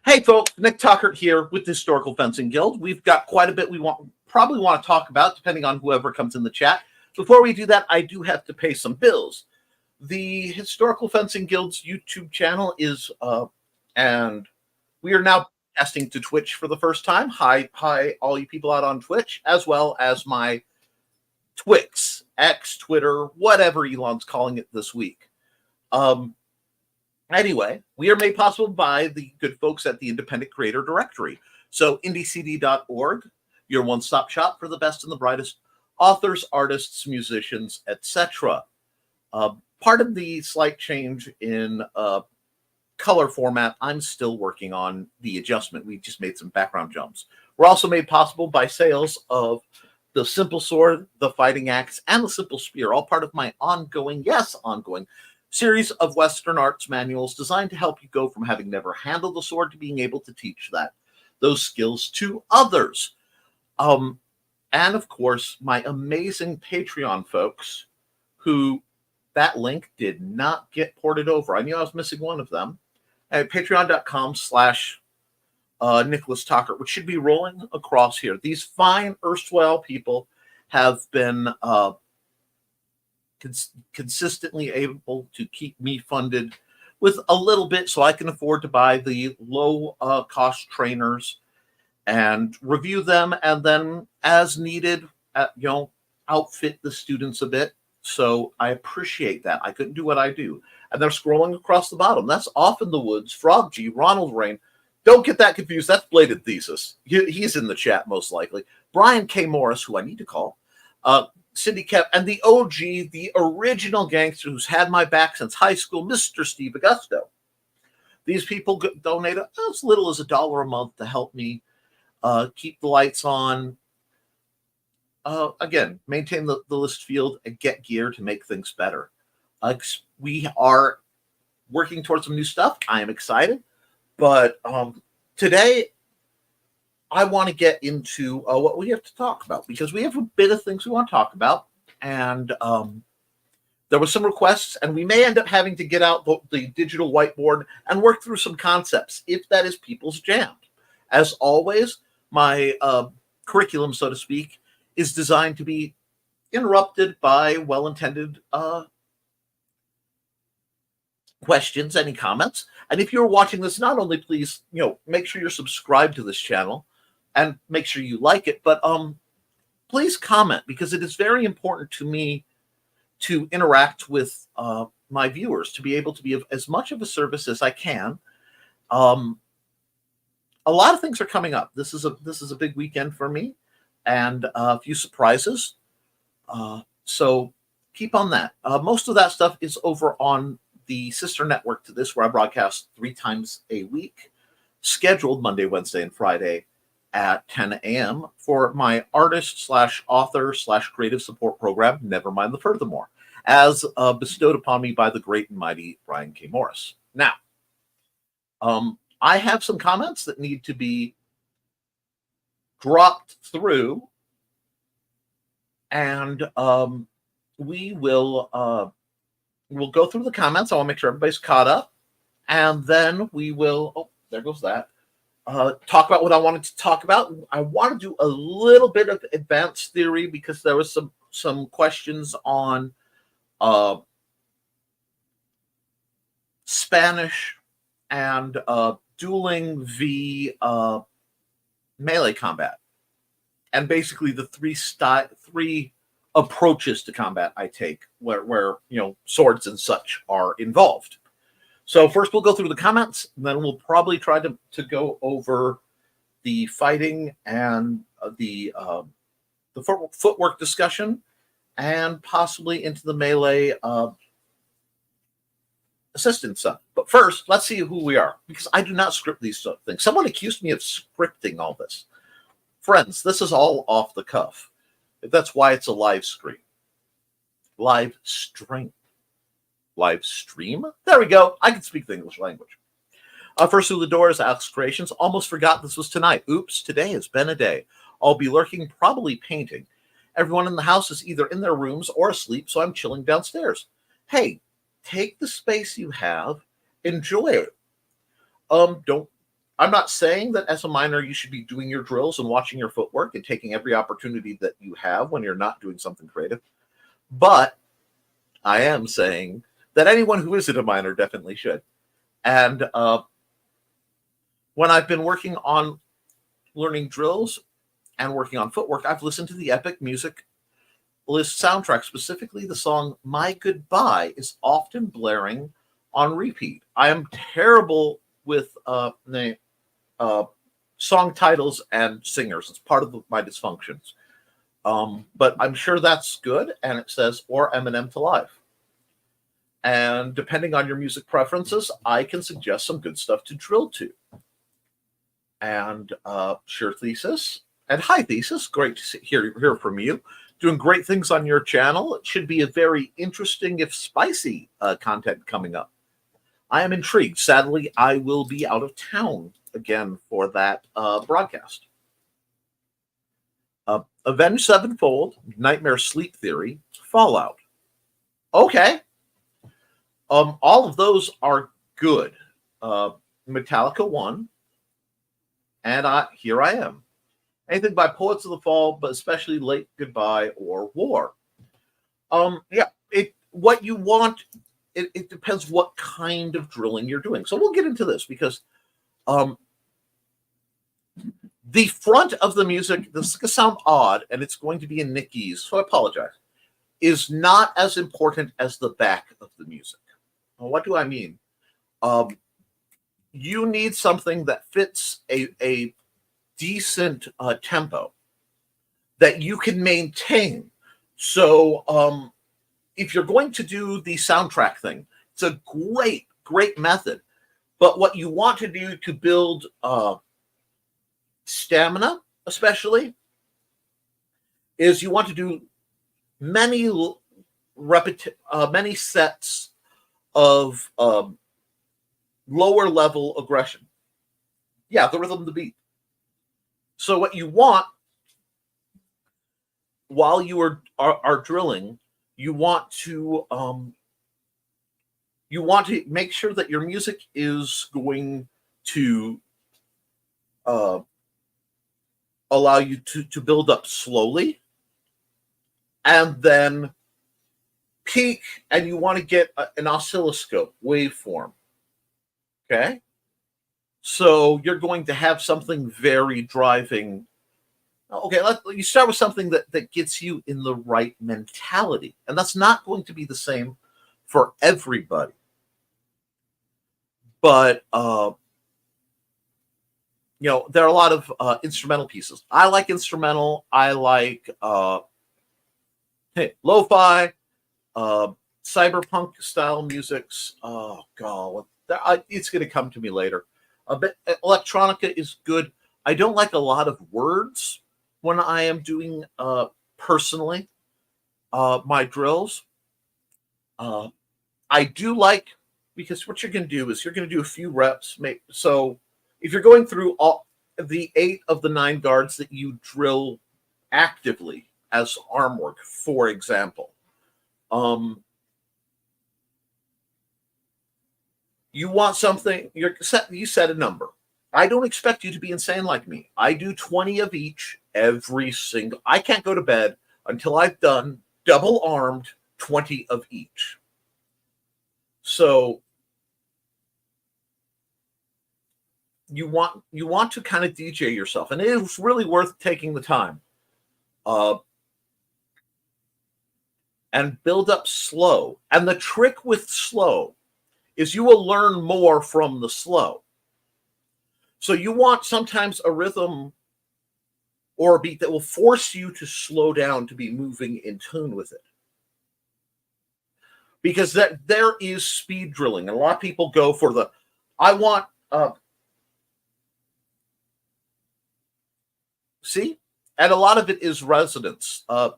Hey folks, Nick Tucker here with the Historical Fencing Guild. We've got quite a bit we probably want to talk about, depending on whoever comes in the chat. Before we do that, I do have to pay some bills. The Historical Fencing Guild's YouTube channel is, and we are now casting to Twitch for the first time. Hi, all you people out on Twitch, as well as my Twix, X, Twitter, whatever Elon's calling it this week. Anyway, we are made possible by the good folks at the Independent Creator Directory. So IndieCD.org, your one-stop shop for the best and the brightest authors, artists, musicians, etc. Part of the slight change in color format, I'm still working on the adjustment. We just made some background jumps. We're also made possible by sales of the Simple Sword, the Fighting Axe, and the Simple Spear, all part of my ongoing series of Western arts manuals designed to help you go from having never handled a sword to being able to teach those skills to others. And of course, my amazing Patreon folks, who that link did not get ported over. I knew I was missing one of them. At patreon.com/Nicholas Tucker, which should be rolling across here. These fine erstwhile people have been consistently able to keep me funded with a little bit so I can afford to buy the low cost trainers and review them, and then as needed, outfit the students a bit. So I appreciate that. I couldn't do what I do. And they're scrolling across the bottom. That's Off in the Woods, Frog G, Ronald Rain. Don't get that confused. That's Bladed Thesis. He's in the chat most likely. Brian K. Morris, who I need to call. Cindy Kep, and the OG, the original gangster who's had my back since high school, Mr. Steve Augusto. These people donate as little as $1 a month to help me keep the lights on. Again, maintain the list field and get gear to make things better. We are working towards some new stuff. I am excited. But today, I want to get into what we have to talk about, because we have a bit of things we want to talk about. And there were some requests, and we may end up having to get out the digital whiteboard and work through some concepts, if that is people's jam. As always, my curriculum, so to speak, is designed to be interrupted by well-intended questions, any comments. And if you're watching this, not only please, make sure you're subscribed to this channel and make sure you like it, but please comment, because it is very important to me to interact with my viewers, to be able to be of as much of a service as I can. A lot of things are coming up. This is a big weekend for me, and a few surprises. So keep on that. Most of that stuff is over on the sister network to this, where I broadcast 3 times a week, scheduled Monday, Wednesday, and Friday at 10 a.m. for my artist/author/creative support program, Never Mind the Furthermore, as bestowed upon me by the great and mighty Brian K. Morris. Now, I have some comments that need to be dropped through, and we'll go through the comments. I want to make sure everybody's caught up, and then we will, oh, there goes that, talk about what I wanted to talk about. I want to do a little bit of advanced theory, because there was some questions on Spanish and dueling v melee combat, and basically the three approaches to combat I take, where swords and such are involved. So first we'll go through the comments, and then we'll probably try to go over the fighting and the footwork discussion, and possibly into the melee assistance stuff. But first, let's see who we are, because I do not script these things. Someone accused me of scripting all this. Friends, this is all off the cuff. That's why it's a live stream. Live stream. Live stream? There we go. I can speak the English language. First through the door is Alex Creations. Almost forgot this was tonight. Oops, today has been a day. I'll be lurking, probably painting. Everyone in the house is either in their rooms or asleep, so I'm chilling downstairs. Hey, take the space you have. Enjoy it. Don't I'm not saying that as a miner you should be doing your drills and watching your footwork and taking every opportunity that you have when you're not doing something creative. But I am saying that anyone who isn't a miner definitely should. And when I've been working on learning drills and working on footwork, I've listened to the Epic Music List soundtrack, specifically the song My Goodbye is often blaring on repeat. I am terrible with the song titles and singers. It's part of my dysfunctions. But I'm sure that's good. And it says, or Eminem to Life. And depending on your music preferences, I can suggest some good stuff to drill to. And sure, Thesis. And hi, Thesis. Great to hear from you. Doing great things on your channel. It should be a very interesting, if spicy, content coming up. I am intrigued. Sadly, I will be out of town again for that broadcast. Avenged Sevenfold, Nightmare Sleep Theory, Fallout. Okay. All of those are good. Metallica 1. And here I am. Anything by Poets of the Fall, but especially Late Goodbye or War. What you want, it depends what kind of drilling you're doing. So we'll get into this because the front of the music, this is going to sound odd, and it's going to be in Nicky's, so I apologize, is not as important as the back of the music. Well, what do I mean? You need something that fits a decent tempo that you can maintain. So if you're going to do the soundtrack thing, it's a great method. But what you want to do to build stamina, especially, is you want to do many sets of lower level aggression. Yeah, the rhythm, the beat. So what you want while you are drilling, you want to make sure that your music is going to allow you to build up slowly and then peak, and you want to get an oscilloscope waveform. Okay? So you're going to have something very driving. Okay, you start with something that gets you in the right mentality. And that's not going to be the same for everybody. But, there are a lot of instrumental pieces. I like instrumental. I like lo-fi, cyberpunk style musics. Oh, God. It's going to come to me later. A bit electronica is good. I don't like a lot of words when I am doing personally my drills. I do like, because what you're going to do is you're going to do a few reps. So if you're going through all the 8 of the 9 guards that you drill actively as arm work, for example, you want something, you set a number. I don't expect you to be insane like me. I do 20 of each I can't go to bed until I've done double-armed 20 of each. So you want to kind of DJ yourself, and it is really worth taking the time and build up slow. And the trick with slow is you will learn more from the slow. So you want sometimes a rhythm or a beat that will force you to slow down to be moving in tune with it. Because there is speed drilling. And a lot of people go for I want, see? And a lot of it is resonance. I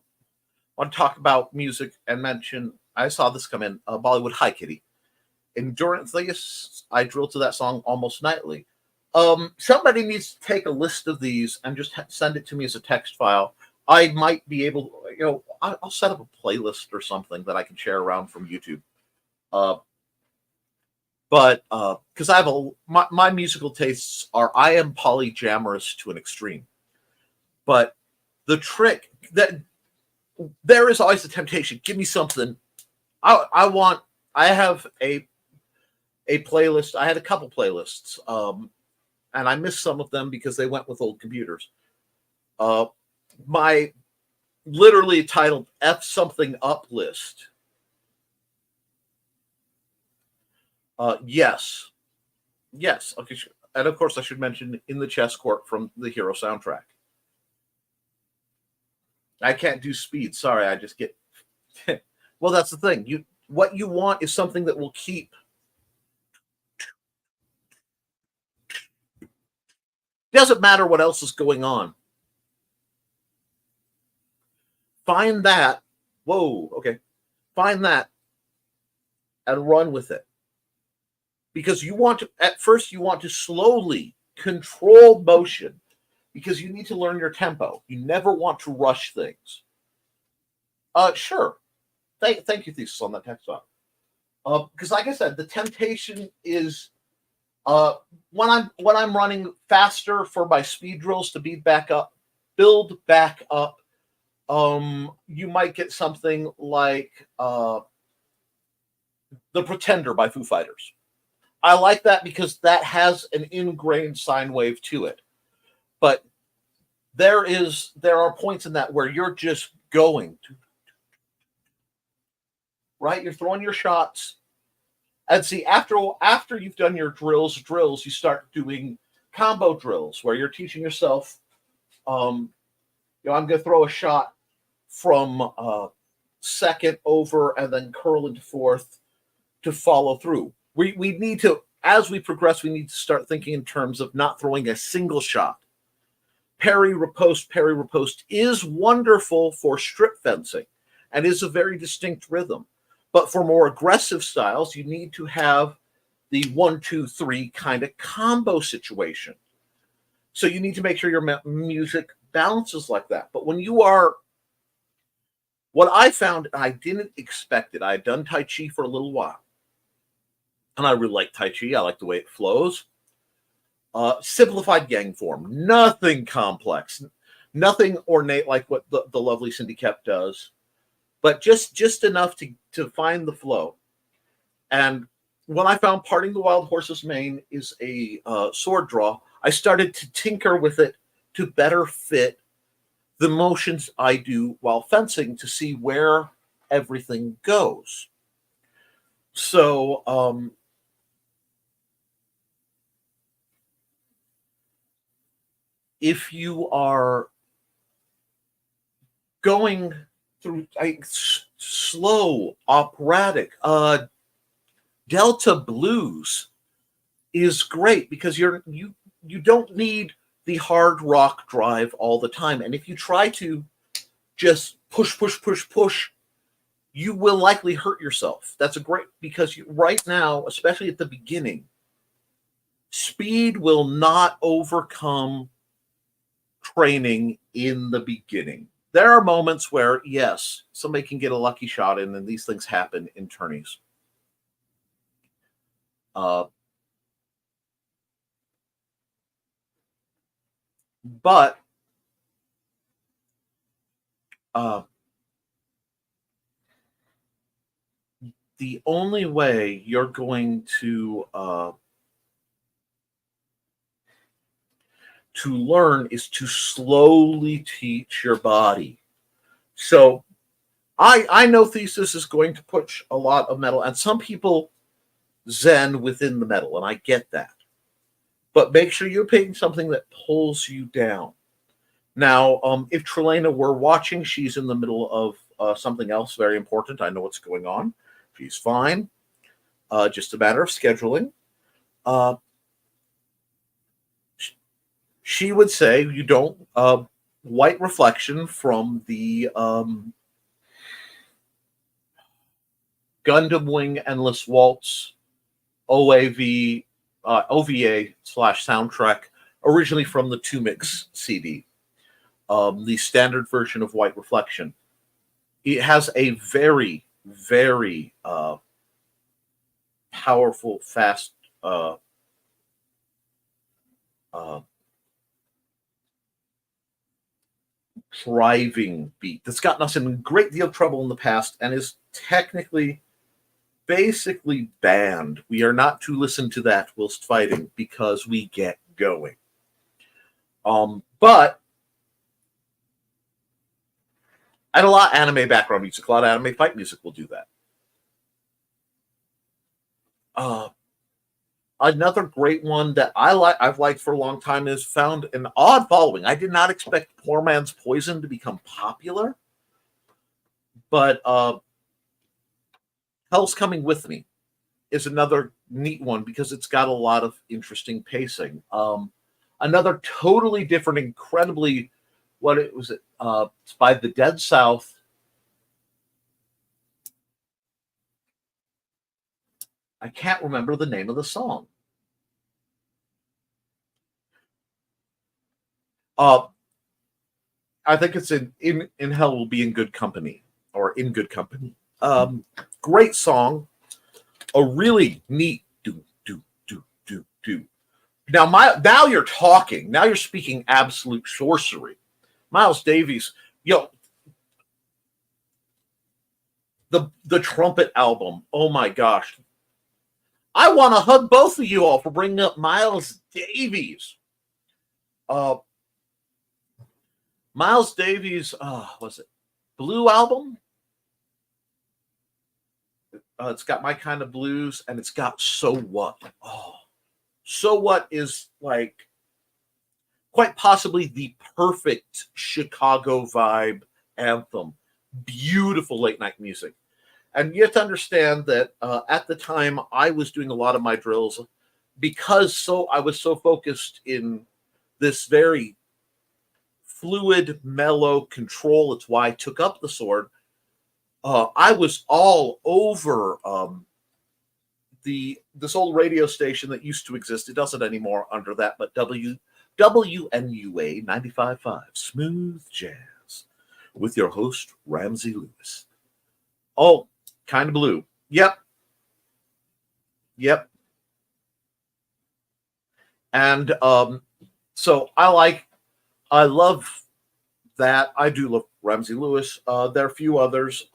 want to talk about music and mention, I saw this come in, Bollywood Hi Kitty. Endurance, I drill to that song almost nightly. Somebody needs to take a list of these and just send it to me as a text file. I might be able, I'll set up a playlist or something that I can share around from YouTube. But because I have my musical tastes are, I am polyjamorous to an extreme. But the trick that there is always the temptation, give me something. I have a playlist. I had a couple playlists, and I missed some of them because they went with old computers. My literally titled F something up list. Yes. Okay. And of course, I should mention In the Chess Court from the Hero soundtrack. I can't do speed. Sorry, I just get. Well, that's the thing. What you want is something that will keep. Doesn't matter what else is going on. Find that. Whoa. Okay. Find that and run with it. Because at first you want to slowly control motion, because you need to learn your tempo. You never want to rush things. Sure. Thank you, Thesis, on that text off. Because like I said, the temptation is when I'm running faster for my speed drills to build back up. You might get something like The Pretender by Foo Fighters. I like that because that has an ingrained sine wave to it. But there are points in that where you're just going to, right? You're throwing your shots. And see, after you've done your drills, you start doing combo drills where you're teaching yourself, I'm going to throw a shot from second over and then curl into fourth to follow through. We need to, as we progress, we need to start thinking in terms of not throwing a single shot. Parry, riposte is wonderful for strip fencing and is a very distinct rhythm. But for more aggressive styles, you need to have the 1, 2, 3 kind of combo situation. So you need to make sure your music balances like that. But when you are, what I found, I didn't expect it. I had done Tai Chi for a little while. And I really like Tai Chi. I like the way it flows. Simplified gang form. Nothing complex. Nothing ornate like what the lovely Cindy Kep does. But just enough to find the flow. And when I found Parting the Wild Horse's Mane is a sword draw, I started to tinker with it to better fit the motions I do while fencing to see where everything goes. So, if you are going through slow, operatic, Delta blues is great because you don't need the hard rock drive all the time. And if you try to just push, you will likely hurt yourself. That's because right now, especially at the beginning, speed will not overcome training in the beginning. There are moments where, yes, somebody can get a lucky shot in, and these things happen in tourneys. But the only way you're going to learn is to slowly teach your body. So I know Thesis is going to push a lot of metal, and some people zen within the metal, and I get that. But make sure you're picking something that pulls you down. Now, if Trelena were watching, she's in the middle of something else very important. I know what's going on. She's fine. Just a matter of scheduling. She would say you don't White Reflection from the Gundam Wing Endless Waltz OVA / soundtrack, originally from the 2-mix CD, the standard version of White Reflection. It has a very, very powerful, fast uh, driving beat that's gotten us in a great deal of trouble in the past and is technically basically banned. We are not to listen to that whilst fighting because we get going. But I had a lot of anime background music. A lot of anime fight music will do that. Another great one that I've liked for a long time is found an odd following. I did not expect Poor Man's Poison to become popular, but Hell's Coming With Me is another neat one because it's got a lot of interesting pacing. Another totally different, incredibly, it's by the Dead South. I can't remember the name of the song. I think it's in Hell Will Be in Good Company, or In Good Company. Great song. A really neat do. Now you're talking. Now you're speaking absolute sorcery. Miles Davis, the trumpet album. Oh my gosh. I want to hug both of you all for bringing up Miles Davis. Miles Davis, was it Blue album? It's got My Kind of Blues, and it's got So What. So What is like quite possibly the perfect Chicago vibe anthem. Beautiful late night music. And you have to understand that at the time I was doing a lot of my drills because I was so focused in this very fluid, mellow control. It's why I took up the sword. I was all over this old radio station that used to exist. It doesn't anymore under that, but WNUA 95.5 Smooth Jazz with your host Ramsey Lewis. Oh, Kind of Blue. Yep. And so I love that. I do love Ramsey Lewis. There are a few others.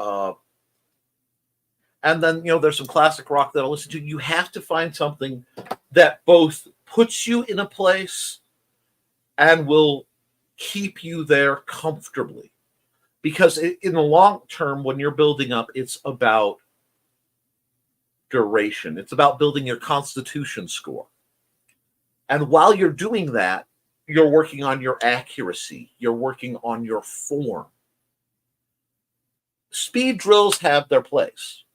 And then, there's some classic rock that I'll listen to. You have to find something that both puts you in a place and will keep you there comfortably. Because in the long term, when you're building up, it's about duration. It's about building your constitution score. And while you're doing that, you're working on your accuracy. You're working on your form. Speed drills have their place.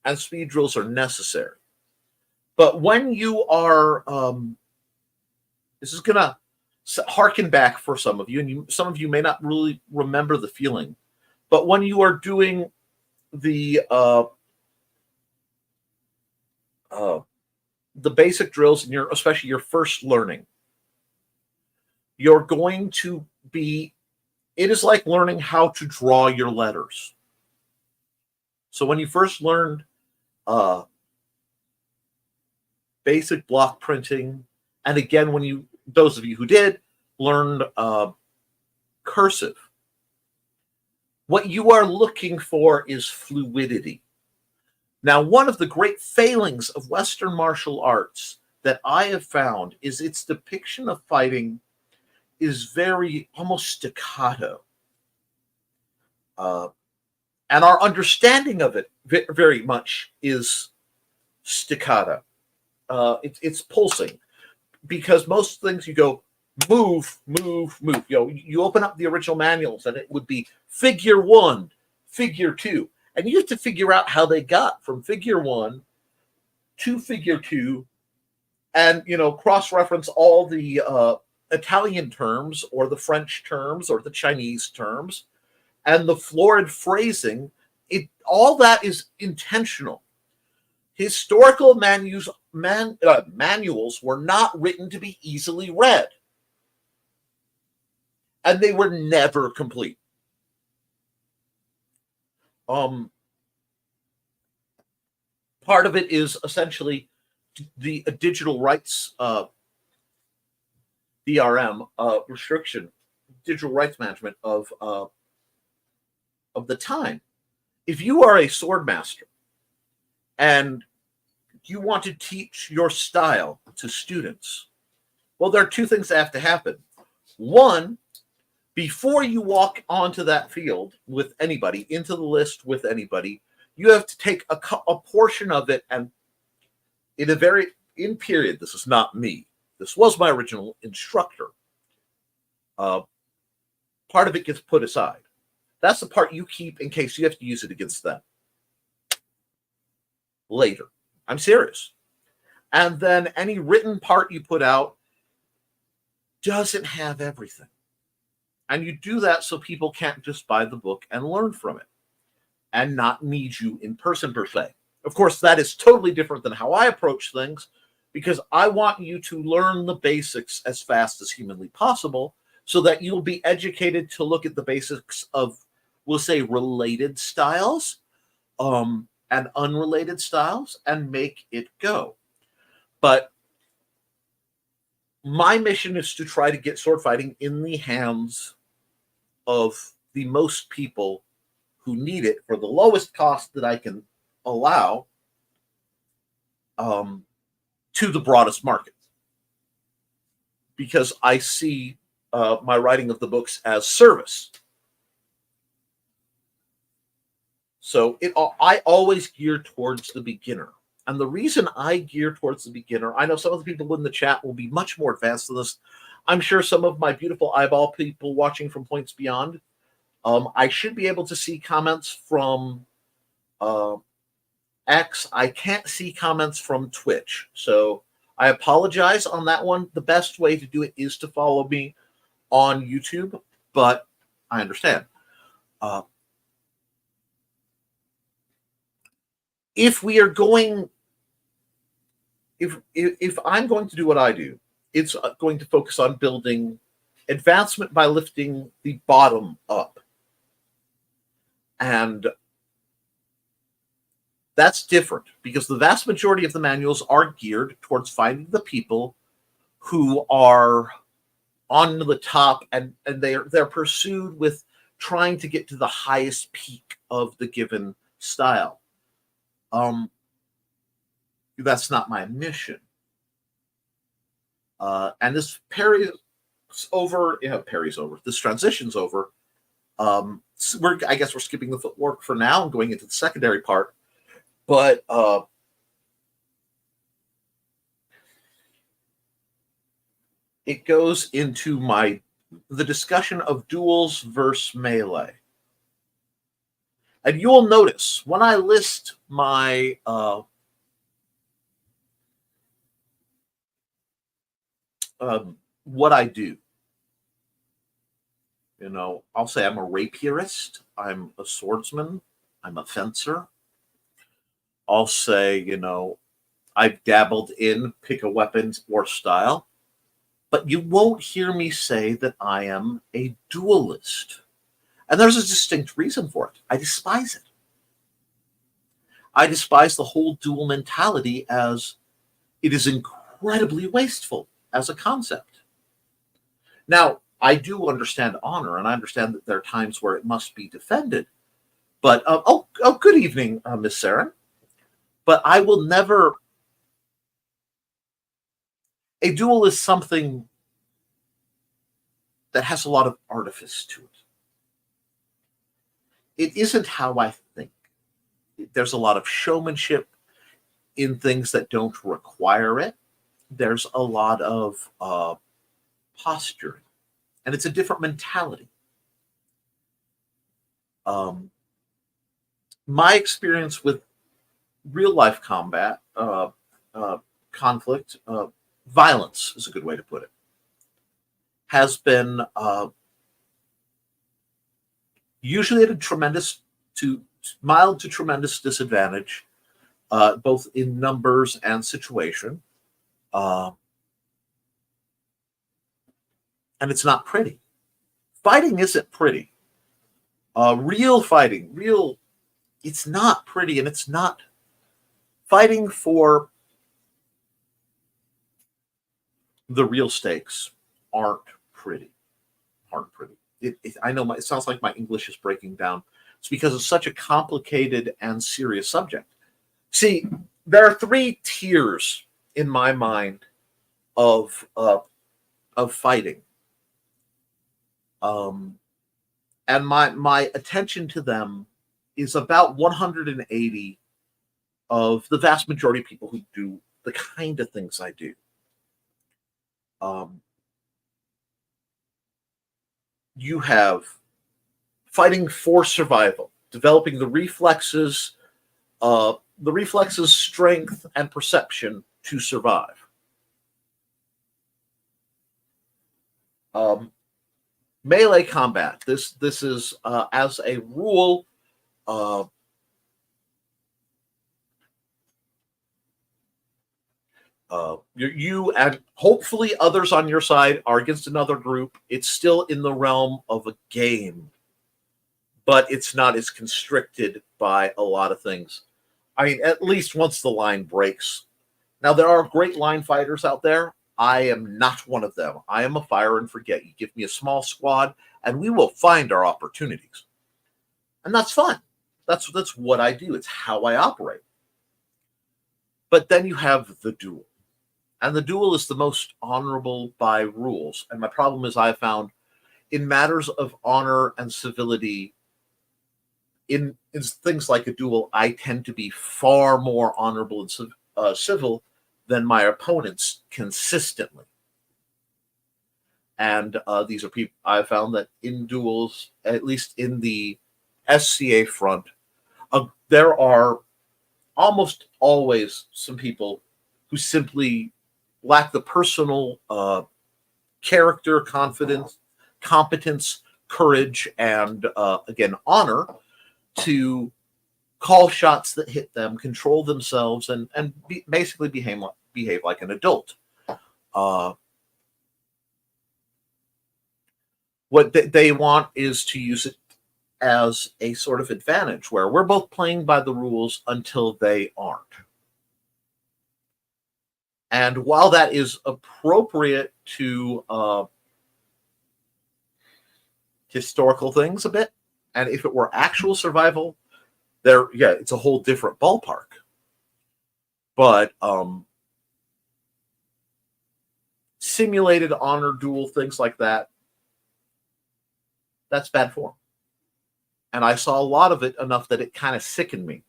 And speed drills are necessary. But when you are, this is going to harken back for some of you, and some of you may not really remember the feeling, but when you are doing the basic drills, and especially your first learning, you're going to be, it is like learning how to draw your letters. So when you first learned basic block printing, and again, those of you who did, learned cursive, what you are looking for is fluidity. Now, one of the great failings of Western martial arts that I have found is its depiction of fighting is very almost staccato. And our understanding of it very much is staccato. It's pulsing, because most things you go move. You open up the original manuals and it would be figure 1, figure 2, and you have to figure out how they got from figure 1 to figure 2, and cross-reference all the Italian terms or the French terms or the Chinese terms and the florid phrasing. All that is intentional. Historical manuals were not written to be easily read. And they were never complete. Part of it is essentially the digital rights DRM restriction, digital rights management of the time. If you are a sword master and you want to teach your style to students, well, there are two things that have to happen. One, before you walk onto that field with anybody, into the list with anybody, you have to take a portion of it, and in period, this is not me. This was my original instructor. Part of it gets put aside. That's the part you keep in case you have to use it against them later. I'm serious. And then any written part you put out doesn't have everything. And you do that so people can't just buy the book and learn from it and not need you in person per se. Of course, that is totally different than how I approach things, because I want you to learn the basics as fast as humanly possible so that you'll be educated to look at the basics of, we'll say, related styles and unrelated styles and make it go. But my mission is to try to get sword fighting in the hands of the most people who need it for the lowest cost that I can allow to the broadest market. Because I see my writing of the books as service. So I always gear towards the beginner. And the reason I gear towards the beginner, I know some of the people in the chat will be much more advanced than this. I'm sure some of my beautiful eyeball people watching from points beyond, I should be able to see comments from X. I can't see comments from Twitch. So I apologize on that one. The best way to do it is to follow me on YouTube, but I understand. If we are going, if I'm going to do what I do, it's going to focus on building advancement by lifting the bottom up. And that's different because the vast majority of the manuals are geared towards finding the people who are on the top, and they're pursued with trying to get to the highest peak of the given style. That's not my mission. And this parry's over. Yeah, parry's over. This transition's over. So I guess we're skipping the footwork for now and going into the secondary part. But it goes into the discussion of duels versus melee. And you'll notice when I list my what I do, I'll say I'm a rapierist, I'm a swordsman, I'm a fencer. I'll say, I've dabbled in pick a weapons or style, but you won't hear me say that I am a duelist. And there's a distinct reason for it. I despise it. I despise the whole duel mentality, as it is incredibly wasteful as a concept. Now, I do understand honor, and I understand that there are times where it must be defended. But, good evening, Miss Saren. But I will never... A duel is something that has a lot of artifice to it. It isn't how I think. There's a lot of showmanship in things that don't require it. There's a lot of posturing. And it's a different mentality. My experience with real-life combat, conflict, violence is a good way to put it, has been usually at a mild to tremendous disadvantage, both in numbers and situation. And it's not pretty. Fighting isn't pretty. Real fighting, it's not pretty, and it's not fighting for the real stakes aren't pretty. I know it sounds like my English is breaking down. It's because it's such a complicated and serious subject. See, there are 3 tiers in my mind of fighting, and my attention to them is about 180 of the vast majority of people who do the kind of things I do. You have fighting for survival, developing the reflexes, strength, and perception to survive. Melee combat. This is as a rule. You and hopefully others on your side are against another group. It's still in the realm of a game, but it's not as constricted by a lot of things. I mean, at least once the line breaks. Now, there are great line fighters out there. I am not one of them. I am a fire and forget. You give me a small squad, and we will find our opportunities. And that's fun. That's what I do. It's how I operate. But then you have the duel. And the duel is the most honorable by rules. And my problem is I found in matters of honor and civility, in things like a duel, I tend to be far more honorable and civil than my opponents consistently. And these are people I found that in duels, at least in the SCA front, there are almost always some people who simply lack the personal character, confidence, competence, courage, and again, honor to call shots that hit them, control themselves, and basically behave like an adult. What they want is to use it as a sort of advantage where we're both playing by the rules until they aren't. And while that is appropriate to historical things a bit, and if it were actual survival, it's a whole different ballpark. But simulated honor duel, things like that, that's bad form. And I saw a lot of it enough that it kind of sickened me.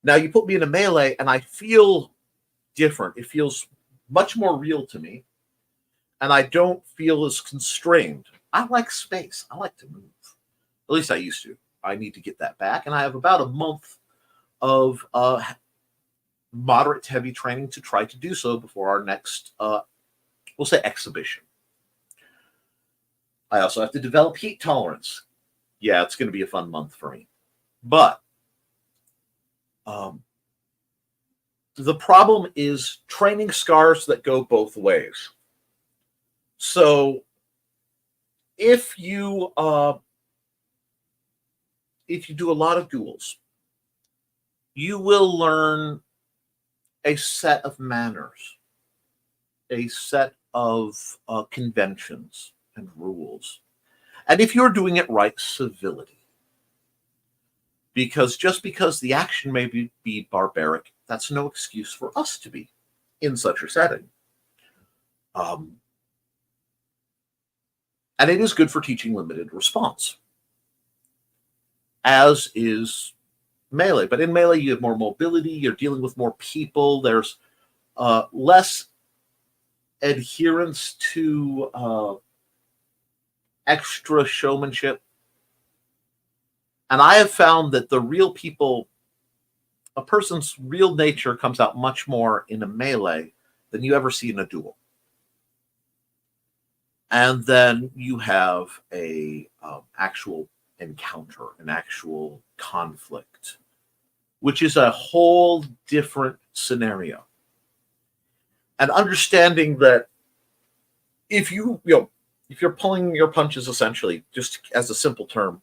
Now you put me in a melee and I feel different. It feels much more real to me. And I don't feel as constrained. I like space. I like to move. At least I used to. I need to get that back. And I have about a month of moderate to heavy training to try to do so before our next, we'll say, exhibition. I also have to develop heat tolerance. Yeah, it's going to be a fun month for me. But the problem is training scars that go both ways. So if you do a lot of duels, you will learn a set of manners, a set of conventions and rules. And if you're doing it right, civility. Because just because the action may be barbaric, that's no excuse for us to be in such a setting. And it is good for teaching limited response, as is melee. But in melee, you have more mobility. You're dealing with more people. There's less adherence to extra showmanship. And I have found that the real people, a person's real nature comes out much more in a melee than you ever see in a duel. And then you have a actual encounter, an actual conflict, which is a whole different scenario. And understanding that if you're pulling your punches, essentially, just as a simple term,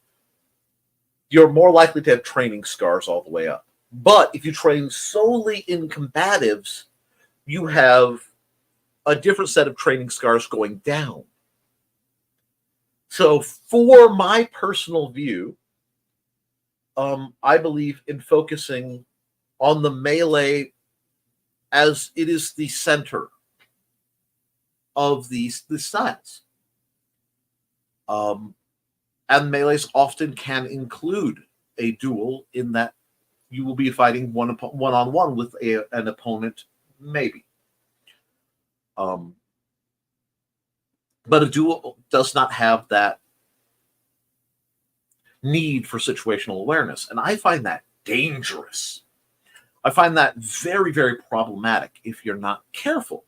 you're more likely to have training scars all the way up. But if you train solely in combatives, you have a different set of training scars going down. So for my personal view, I believe in focusing on the melee as it is the center of the styles. And melees often can include a duel in that you will be fighting one-on-one with an opponent, maybe. But a duel does not have that need for situational awareness, and I find that dangerous. I find that very, very problematic if you're not careful.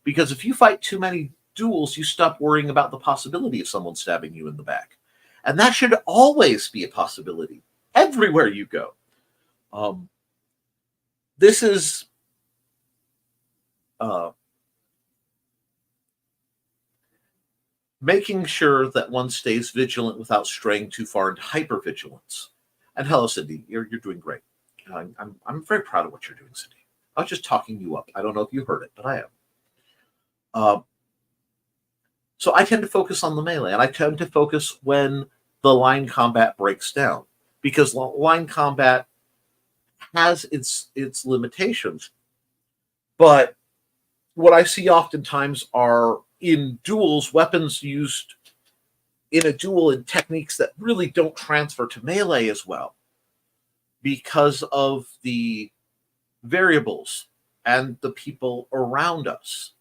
Because if you fight too many duels, you stop worrying about the possibility of someone stabbing you in the back. And that should always be a possibility everywhere you go. This is making sure that one stays vigilant without straying too far into hypervigilance. And hello, Cindy, you're doing great. I'm very proud of what you're doing, Cindy. I was just talking you up. I don't know if you heard it, but I am. So I tend to focus on the melee, and I tend to focus when the line combat breaks down, because line combat has its limitations. But what I see oftentimes are in duels, weapons used in a duel in techniques that really don't transfer to melee as well, because of the variables and the people around us.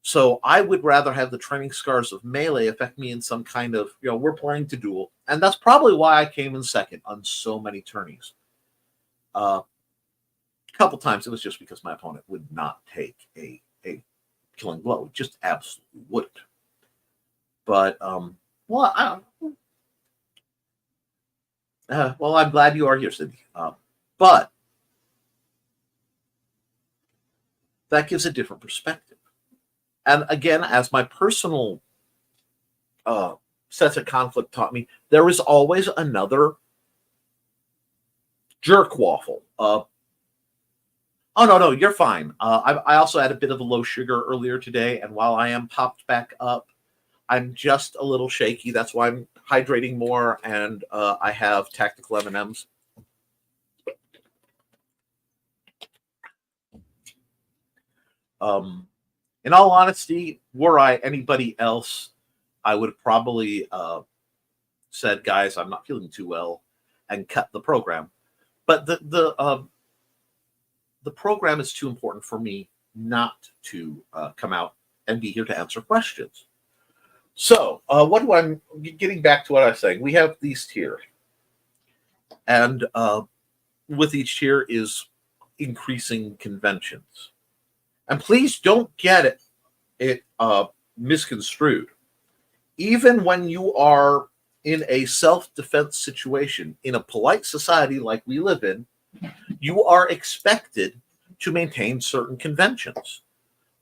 So I would rather have the training scars of melee affect me in some kind of, we're playing to duel. And that's probably why I came in second on so many tourneys. A couple times it was just because my opponent would not take a killing blow. Just absolutely wouldn't. But, well, I'm glad you are here, Cindy. But that gives a different perspective. And again, as my personal sense of conflict taught me, there is always another jerk waffle. Oh, no, you're fine. I also had a bit of a low sugar earlier today, and while I am popped back up, I'm just a little shaky. That's why I'm hydrating more, and I have tactical M&Ms. In all honesty, were I anybody else, I would have probably said, guys, I'm not feeling too well, and cut the program. But the program is too important for me not to come out and be here to answer questions. So I'm getting back to what I was saying. We have these tiers. And with each tier is increasing conventions. And please don't get it misconstrued. Even when you are in a self-defense situation in a polite society like we live in, you are expected to maintain certain conventions.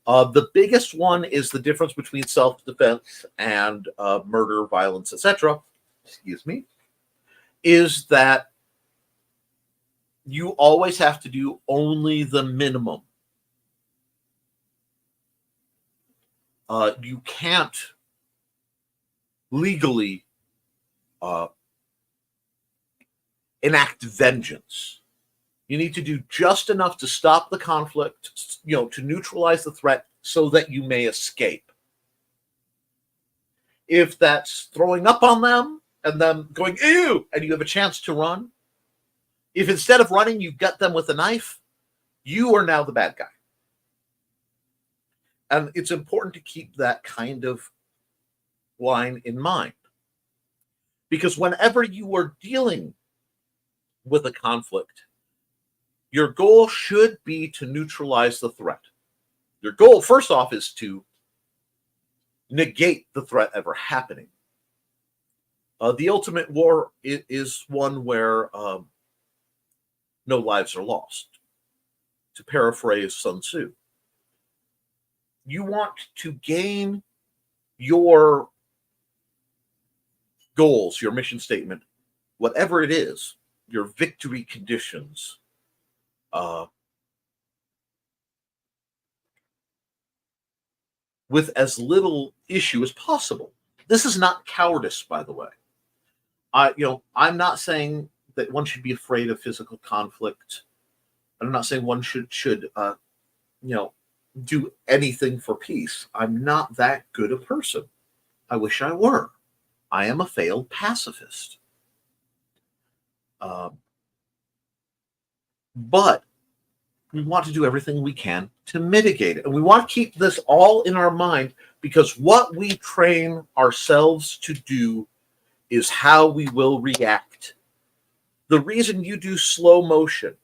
The biggest one is the difference between self-defense and murder, violence, etc. Excuse me. Is that you always have to do only the minimum. You can't legally enact vengeance. You need to do just enough to stop the conflict, to neutralize the threat so that you may escape. If that's throwing up on them and them going, ew, and you have a chance to run, if instead of running you gut them with a knife, you are now the bad guy. And it's important to keep that kind of line in mind. Because whenever you are dealing with a conflict, your goal should be to neutralize the threat. Your goal, first off, is to negate the threat ever happening. The ultimate war is one where no lives are lost. To paraphrase Sun Tzu. You want to gain your goals, your mission statement, whatever it is, your victory conditions, uh, with as little issue as possible. This is not cowardice, by the way. I'm not saying that one should be afraid of physical conflict. I'm not saying one should do anything for peace. I'm not that good a person. I wish I were. I am a failed pacifist. But we want to do everything we can to mitigate it. And we want to keep this all in our mind, because what we train ourselves to do is how we will react. The reason you do slow motion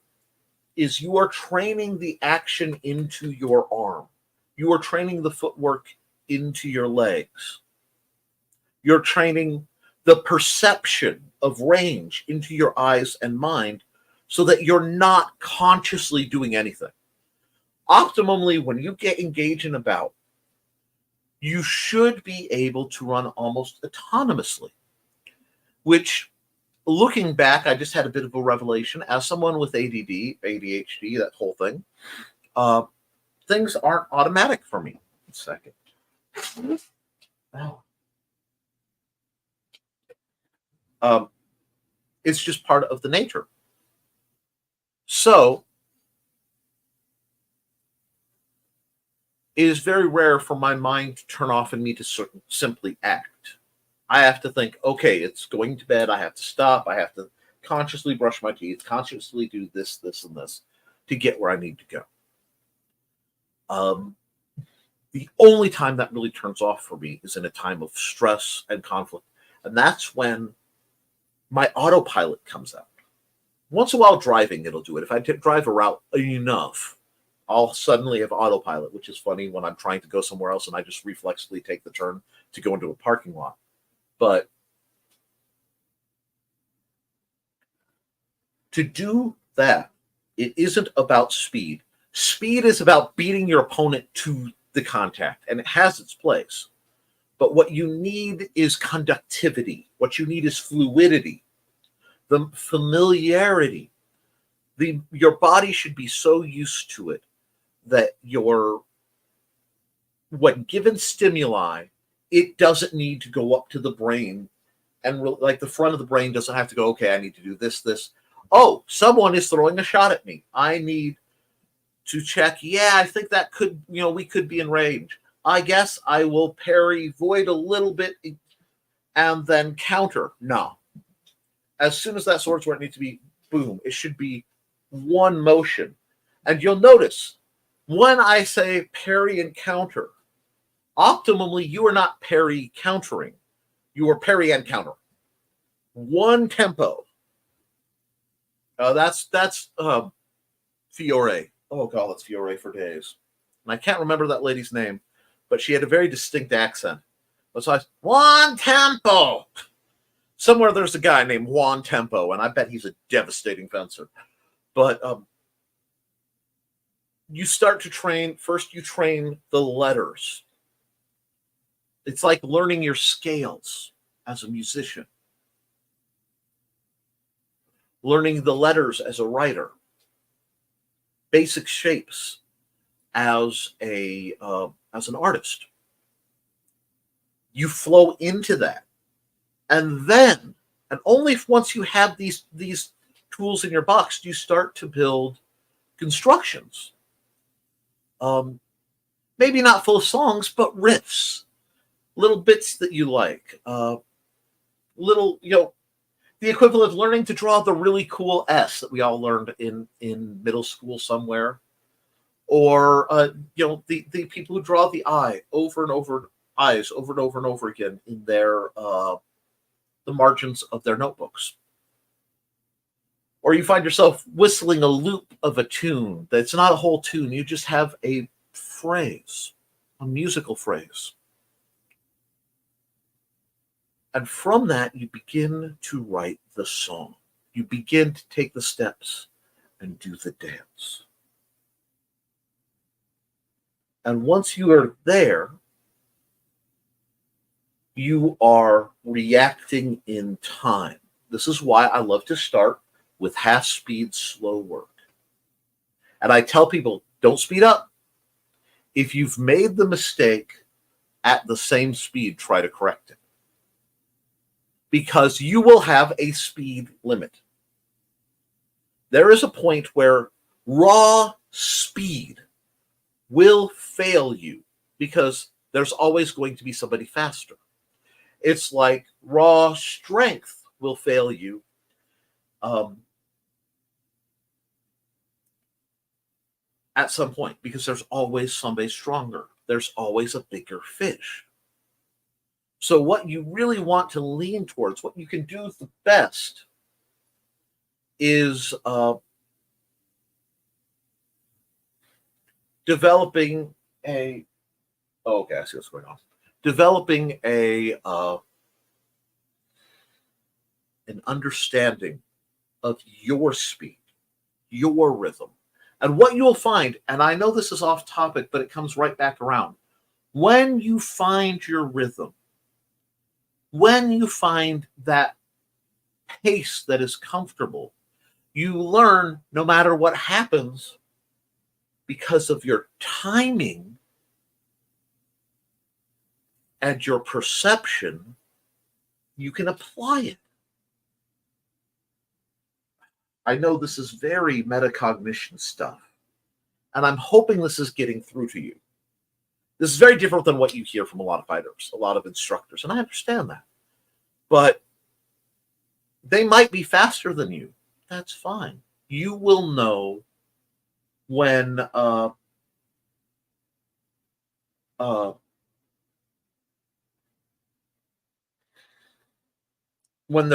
is you are training the action into your arm. You are training the footwork into your legs. You're training the perception of range into your eyes and mind, so that you're not consciously doing anything. Optimally, when you get engaged in a bout, you should be able to run almost autonomously, which, looking back, I just had a bit of a revelation. As someone with ADD, ADHD, that whole thing, things aren't automatic for me. 1 second. It's just part of the nature. So it is very rare for my mind to turn off and me to simply act. I have to think, okay, it's going to bed. I have to stop. I have to consciously brush my teeth, consciously do this, this, and this to get where I need to go. The only time that really turns off for me is in a time of stress and conflict. And that's when my autopilot comes out. Once in a while driving, it'll do it. If I drive a route enough, I'll suddenly have autopilot, which is funny when I'm trying to go somewhere else and I just reflexively take the turn to go into a parking lot. But to do that, it isn't about speed. Speed is about beating your opponent to the contact, and it has its place. But what you need is conductivity. What you need is fluidity, the familiarity. Your body should be so used to it that what given stimuli, it doesn't need to go up to the brain, and like the front of the brain doesn't have to go, okay, I need to do this. Oh, someone is throwing a shot at me. I need to check. Yeah, I think that could, we could be in range. I guess I will parry, void a little bit, and then counter. No. As soon as that sword's where it needs to be, boom, it should be one motion. And you'll notice when I say parry and counter, optimally, you are not parry countering. You are parry and counter. One tempo. That's Fiore. Oh, God, that's Fiore for days. And I can't remember that lady's name, but she had a very distinct accent. So I one tempo. Somewhere there's a guy named Juan Tempo, and I bet he's a devastating fencer. But you start to train. First, you train the letters. It's like learning your scales as a musician. Learning the letters as a writer. Basic shapes as an artist. You flow into that. And then, and only once you have these tools in your box, do you start to build constructions. Maybe not full songs, but riffs, little bits that you like, little, the equivalent of learning to draw the really cool S that we all learned in middle school somewhere, or the people who draw the eyes over and over and over again in their the margins of their notebooks. Or you find yourself whistling a loop of a tune that's not a whole tune. You just have a phrase, a musical phrase. And from that, you begin to write the song. You begin to take the steps and do the dance. And once you are there, you are reacting in time. This is why I love to start with half-speed, slow work. And I tell people, don't speed up. If you've made the mistake at the same speed, try to correct it. Because you will have a speed limit. There is a point where raw speed will fail you because there's always going to be somebody faster. It's like raw strength will fail you. At some point, because there's always somebody stronger. There's always a bigger fish. So what you really want to lean towards, what you can do the best, is developing a. Oh, okay, I see what's going on. Developing an understanding of your speed, your rhythm. And what you'll find, and I know this is off topic, but it comes right back around. When you find your rhythm, when you find that pace that is comfortable, you learn no matter what happens, because of your timing and your perception, you can apply it. I know this is very metacognition stuff, and I'm hoping this is getting through to you. This is very different than what you hear from a lot of fighters, a lot of instructors, and I understand that. But they might be faster than you. That's fine. You will know when they're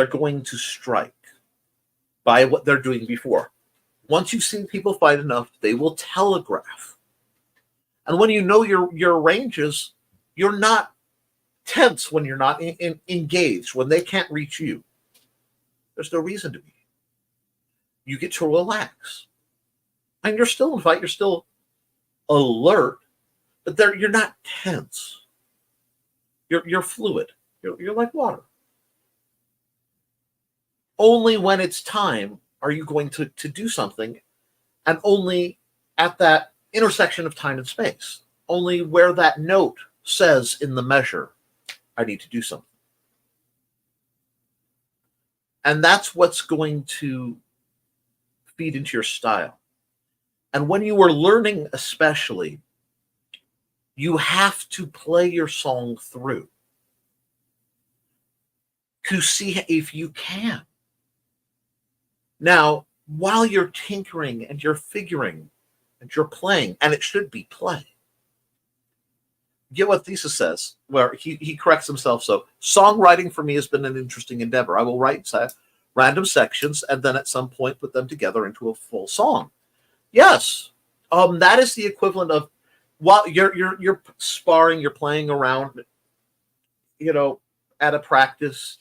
going to strike by what they're doing before. Once you've seen people fight enough, they will telegraph. And when you know your ranges, you're not tense when you're not engaged, when they can't reach you. There's no reason to be. You get to relax. And you're still in fight, you're still alert, but you're not tense. You're fluid. You're like water. Only when it's time are you going to do something, and only at that intersection of time and space. Only where that note says in the measure, I need to do something. And that's what's going to feed into your style. And when you are learning especially, you have to play your song through to see if you can. Now, while you're tinkering and you're figuring and you're playing, and it should be play. Get what Thesis says, where he corrects himself. So, songwriting for me has been an interesting endeavor. I will write random sections and then at some point put them together into a full song. Yes, that is the equivalent of while you're sparring, you're playing around, at a practice,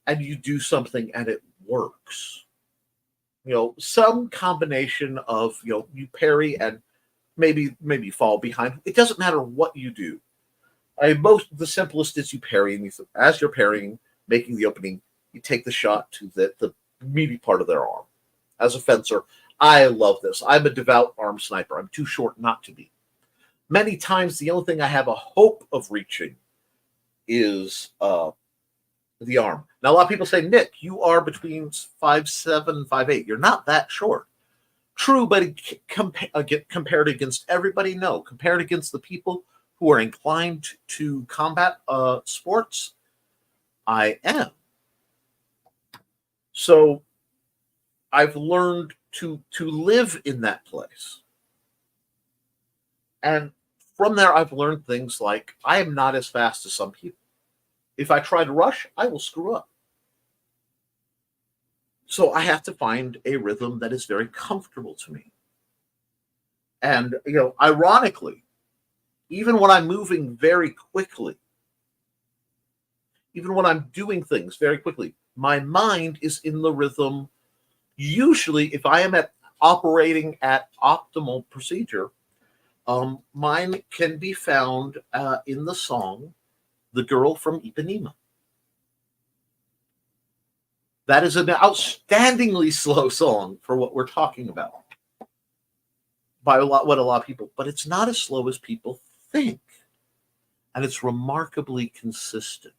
and you do something and it works. Some combination of, you parry and maybe fall behind. It doesn't matter what you do. The simplest is you parry, and as you're parrying, making the opening, you take the shot to the meaty part of their arm. As a fencer, I love this. I'm a devout arm sniper. I'm too short not to be. Many times, the only thing I have a hope of reaching is the arm. Now, a lot of people say, Nick, you are between 5'7" and 5'8". You're not that short. True, but compared against everybody, no. Compared against the people who are inclined to combat sports, I am. So I've learned to live in that place. And from there, I've learned things like I am not as fast as some people. If I try to rush, I will screw up. So I have to find a rhythm that is very comfortable to me. And, ironically, even when I'm moving very quickly, even when I'm doing things very quickly, my mind is in the rhythm. Usually, if I am operating at optimal procedure, mine can be found in the song The Girl from Ipanema. That is an outstandingly slow song for what we're talking about. by what a lot of people, but it's not as slow as people think. And it's remarkably consistent.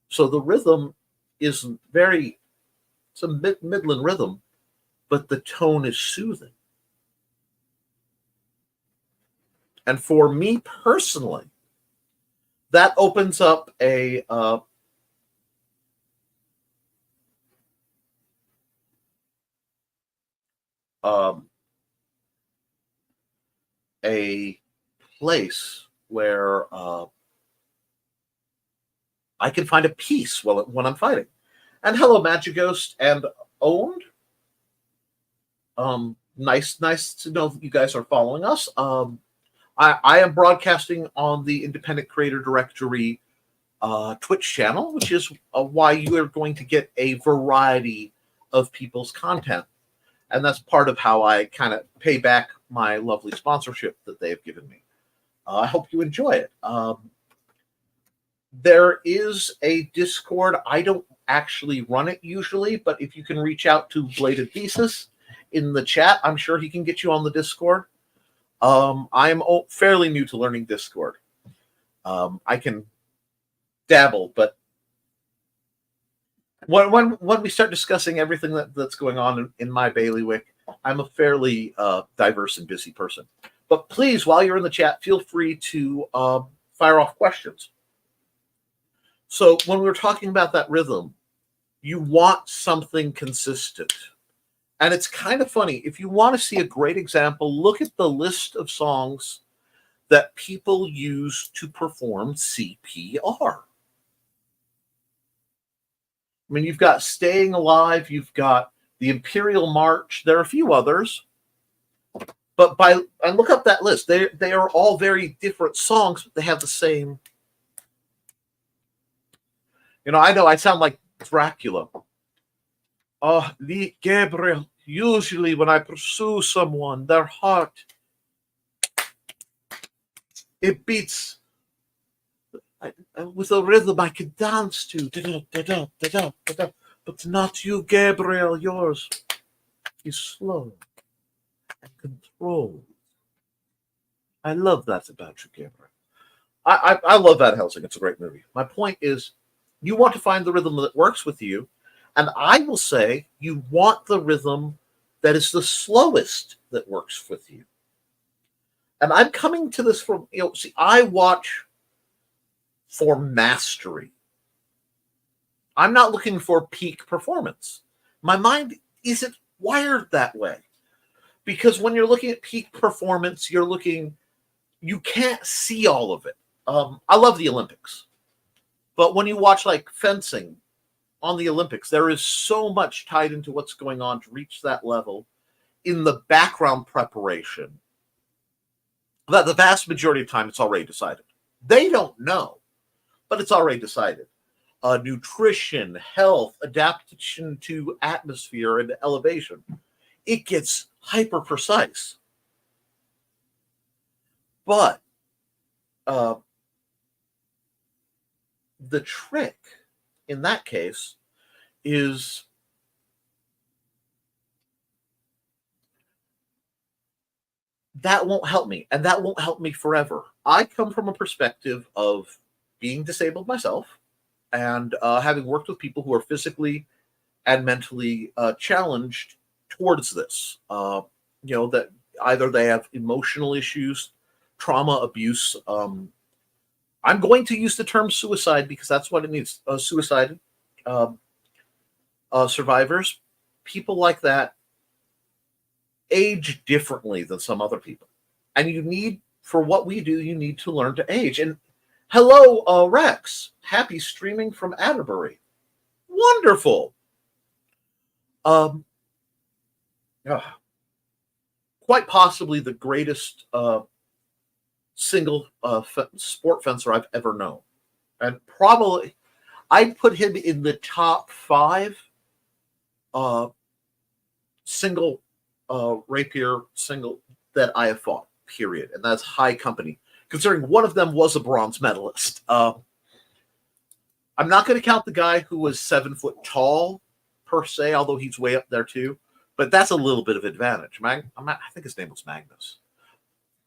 So the rhythm isn't very, it's a Midland rhythm, but the tone is soothing. And for me personally, that opens up a place where I can find a peace when I'm fighting. And hello, Magic Ghost and Owned. Nice to know that you guys are following us. I am broadcasting on the Independent Creator Directory Twitch channel, which is why you are going to get a variety of people's content. And that's part of how I kind of pay back my lovely sponsorship that they've given me. I hope you enjoy it. There is a Discord. I don't actually run it usually, but if you can reach out to Bladed Thesis in the chat, I'm sure he can get you on the Discord. I'm fairly new to learning Discord. I can dabble, but when we start discussing everything that's going on in my bailiwick, I'm a fairly diverse and busy person. But please, while you're in the chat, feel free to fire off questions. So when we were talking about that rhythm, you want something consistent. And it's kind of funny. If you want to see a great example, look at the list of songs that people use to perform CPR. I mean, you've got Staying Alive, you've got the Imperial March, there are a few others. But I look up that list. They are all very different songs, but they have the same. I know I sound like Dracula. Oh, Gabriel, usually when I pursue someone, their heart, it beats with a rhythm I could dance to. But not you, Gabriel. Yours is slow and controlled. I love that about you, Gabriel. I love Van Helsing. It's a great movie. My point is, you want to find the rhythm that works with you, and I will say you want the rhythm that is the slowest that works with you. And I'm coming to this from, I watch for mastery. I'm not looking for peak performance. My mind isn't wired that way. Because when you're looking at peak performance, you can't see all of it. I love the Olympics. But when you watch like fencing on the Olympics, there is so much tied into what's going on to reach that level in the background preparation that the vast majority of time it's already decided. They don't know, but it's already decided. Nutrition, health, adaptation to atmosphere and elevation. It gets hyper precise. But the trick in that case is that won't help me, and that won't help me forever. I come from a perspective of being disabled myself and having worked with people who are physically and mentally challenged towards this. That either they have emotional issues, trauma, abuse. I'm going to use the term suicide because that's what it means. Suicide survivors, people like that, age differently than some other people. And for what we do, you need to learn to age. And hello, Rex. Happy streaming from Atterbury. Wonderful. Quite possibly the greatest single sport fencer I've ever known. And probably I'd put him in the top 5 single rapier single that I have fought, period. And that's high company, considering one of them was a bronze medalist. I'm not going to count the guy who was 7 foot tall, per se, although he's way up there too. But that's a little bit of advantage. I think his name was Magnus.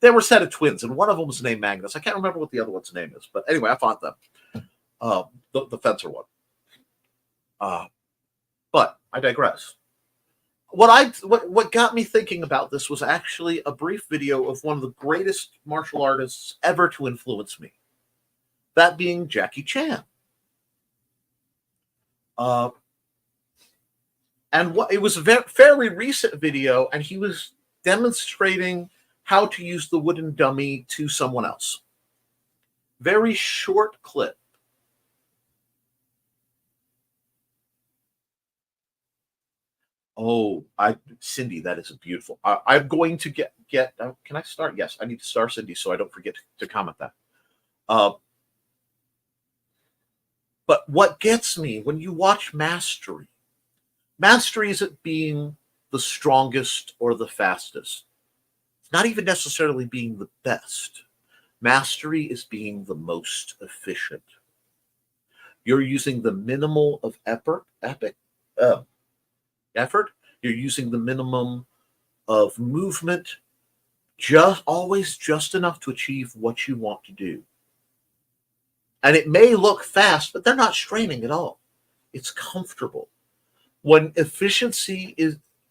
They were a set of twins, and one of them was named Magnus. I can't remember what the other one's name is, but anyway, I fought them. The fencer one. But I digress. What got me thinking about this was actually a brief video of one of the greatest martial artists ever to influence me. That being Jackie Chan. And it was a fairly recent video, and he was demonstrating how to use the wooden dummy to someone else. Very short clip. Oh, Cindy, that is beautiful. I'm going to get. Can I start? Yes, I need to star Cindy so I don't forget to comment that. But what gets me when you watch mastery isn't being the strongest or the fastest. It's not even necessarily being the best. Mastery is being the most efficient. You're using the minimal of effort. You're using the minimum of movement, always just enough to achieve what you want to do. And it may look fast, but they're not straining at all. It's comfortable. When efficiency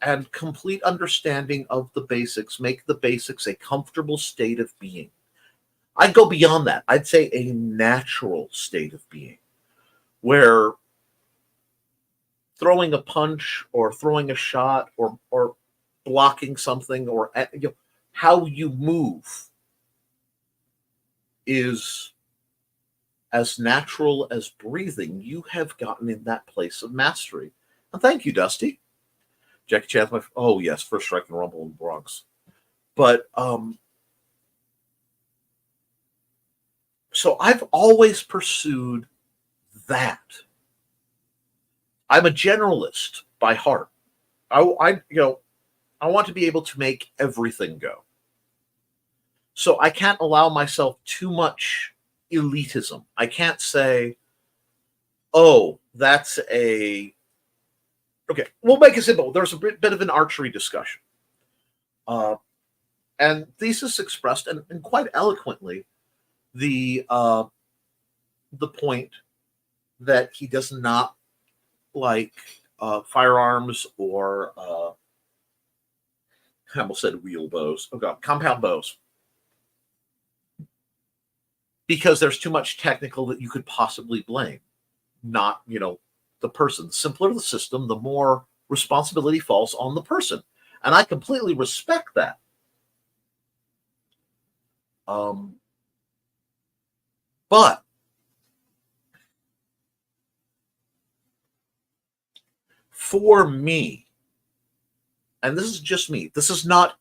and complete understanding of the basics make the basics a comfortable state of being. I'd go beyond that. I'd say a natural state of being, where throwing a punch or throwing a shot or blocking something or how you move is as natural as breathing. You have gotten in that place of mastery. And thank you, Dusty. Jackie Chan, oh yes, First Strike and Rumble in the Bronx. But so I've always pursued that. I'm a generalist by heart. I want to be able to make everything go. So I can't allow myself too much elitism. I can't say, oh, that's okay, we'll make it simple. There's a bit of an archery discussion. And Thesis expressed, and quite eloquently, the point that he does not like firearms or I almost said wheel bows. Oh God, compound bows. Because there's too much technical that you could possibly blame. Not, the person. The simpler the system, the more responsibility falls on the person. And I completely respect that. But for me, and this is just me, this is not